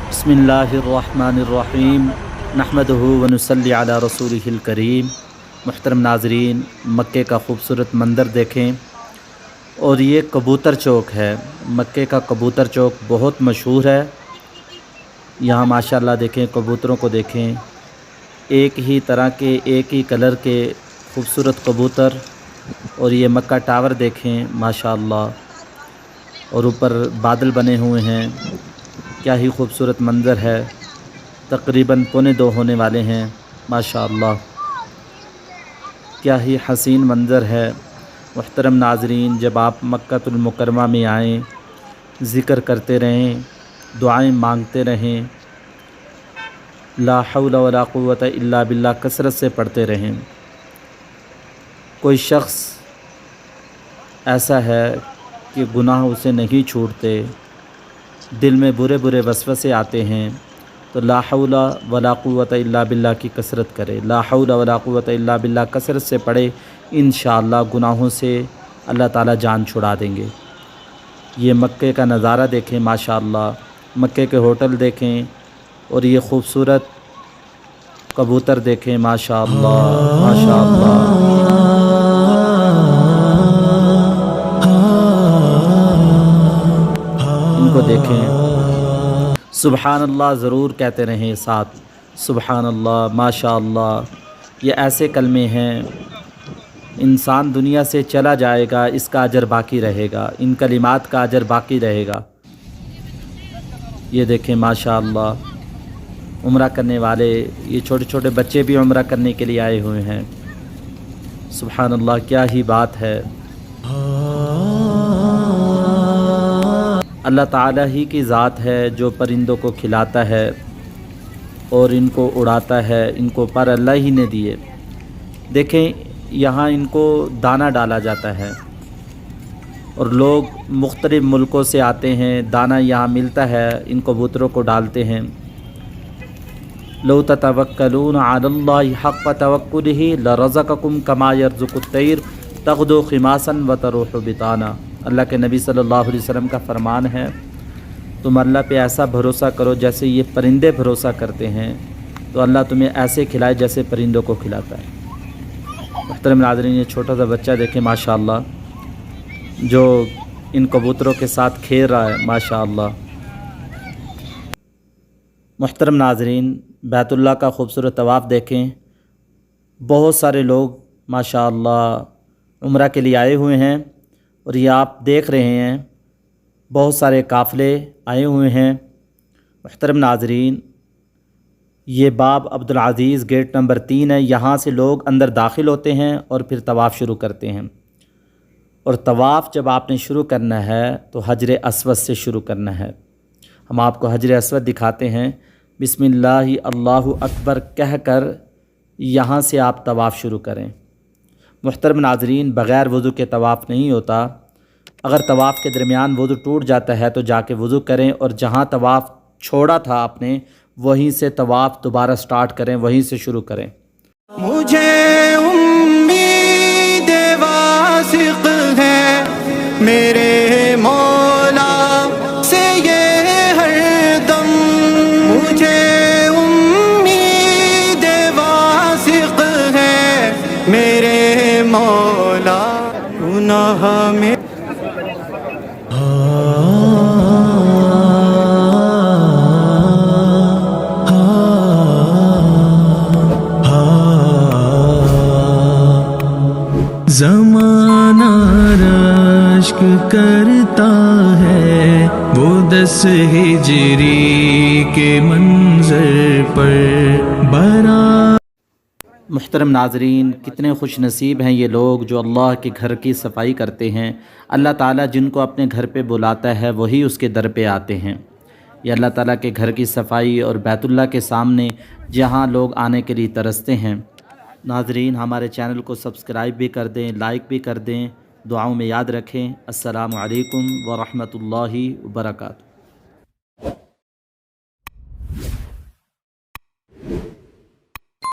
बिस्मिल्लाहिर्रहमानिर्रहीम नहमदुहु व नुसल्ली अला रसूलिहिल करीम। मुहतरम नाज़रीन, मक्के का खूबसूरत मंज़र देखें। और ये कबूतर चौक है। मक्के का कबूतर चौक बहुत मशहूर है। यहाँ माशाअल्लाह देखें, कबूतरों को देखें, एक ही तरह के, एक ही कलर के खूबसूरत कबूतर। और ये मक्का टावर देखें माशाअल्लाह, और ऊपर बादल बने हुए हैं। क्या ही खूबसूरत मंज़र है। तकरीबन 1:45 होने वाले हैं माशाअल्लाह। क्या ही हसीन मंज़र है। मुहतरम नाज़रीन, जब आप मक्कातुल मुकर्रमा में आएँ, ज़िक्र करते रहें, दुआएं मांगते रहें, ला हौला वला कुव्वता इल्ला बिल्लाह कसरत से पढ़ते रहें। कोई शख्स ऐसा है कि गुनाह उसे नहीं छूटते, दिल में बुरे बुरे वसवसे आते हैं, तो ला हौला वला कुव्वता इल्ला बिल्लाह की कसरत करे। ला हौला वला कुव्वता इल्ला बिल्लाह कसरत से पढ़े, इंशाअल्लाह गुनाहों से अल्लाह ताला जान छुड़ा देंगे। ये मक्के का नज़ारा देखें माशाअल्लाह, मक्के के होटल देखें, और ये खूबसूरत कबूतर देखें माशाअल्लाह माशाअल्लाह। इनको देखें, सुबहानल्लाह ज़रूर कहते रहें साथ, सुबहानल्लाह माशाअल्लाह। ये ऐसे कलमे हैं, इंसान दुनिया से चला जाएगा, इसका अजर बाकी रहेगा, इन कलिमात का अजर बाकी रहेगा। ये देखें माशाअल्लाह, उम्रा करने वाले, ये छोटे छोटे बच्चे भी उम्रा करने के लिए आए हुए हैं। सुबहानल्लाह, क्या ही बात है। अल्लाह ताला ही की ज़ात है जो परिंदों को खिलाता है और इनको उड़ाता है। इनको पर अल्लाह ही ने दिए। देखें, यहाँ इनको दाना डाला जाता है और लोग मुख्तलिफ़ मुल्कों से आते हैं, दाना यहाँ मिलता है, इन कबूतरों को डालते हैं। लौ ततवक्कलून अलल्लाहि हक़्क़ तवक्कुलिही लरज़क़कुम कमा यरज़ुक़ुत-तैर तग़दू खिमासन व तरूहु बिताना। अल्लाह के नबी सल्लल्लाहु अलैहि वसल्लम का फरमान है, तुम अल्लाह पे ऐसा भरोसा करो जैसे ये परिंदे भरोसा करते हैं, तो अल्लाह तुम्हें ऐसे खिलाए जैसे परिंदों को खिलाता है। मुहतरम नाज़रीन, ये छोटा सा बच्चा देखें माशाअल्लाह, जो इन कबूतरों के साथ खेल रहा है माशाअल्लाह। मुहतरम नाज़रीन, बैतुल्लाह का खूबसूरत तवाफ़ देखें। बहुत सारे लोग माशाअल्लाह उम्रा के लिए आए हुए हैं, और ये आप देख रहे हैं बहुत सारे काफ़िले आए हुए हैं। मुहतरम नाज़रीन, ये बाब अब्दुल अज़ीज़ गेट नंबर 3 है। यहाँ से लोग अंदर दाखिल होते हैं और फिर तवाफ़ शुरू करते हैं। और तवाफ़ जब आपने शुरू करना है तो हजर अस्वद से शुरू करना है। हम आपको हजर अस्वद दिखाते हैं। बिस्मिल्लाहि अल्लाहु अकबर कह कर यहाँ से आप तवाफ़ शुरू करें। मुहतरम नाज़रीन, बग़ैर वज़ू के तवाफ़ नहीं होता। अगर तवाफ़ के दरमियान वज़ू टूट जाता है तो जाके वज़ू करें, और जहाँ तवाफ़ छोड़ा था आपने वहीं से तवाफ़ दोबारा स्टार्ट करें, वहीं से शुरू करें। मुझे उम्मीद वासिक़ है मेरे मौला से ये हरदम। मुझे उम्मीद वासिक़ है मेरे मौला गुनाह में। ज़माना रश्क करता है वो 10 हिजरी के मंज़र पर बरा। मुहतरम नाज़रीन, कितने खुश नसीब हैं ये लोग जो अल्लाह के घर की सफाई करते हैं। अल्लाह ताला जिनको अपने घर पे बुलाता है वही उसके दर पे आते हैं। ये अल्लाह ताला के घर की सफाई और बैतुल्लाह के सामने जहाँ लोग आने के लिए तरसते हैं। नाज़रीन, हमारे चैनल को सब्सक्राइब भी कर दें, लाइक भी कर दें, दुआओं में याद रखें। अस्सलामु अलैकुम व रहमतुल्लाहि व बरकातुहू।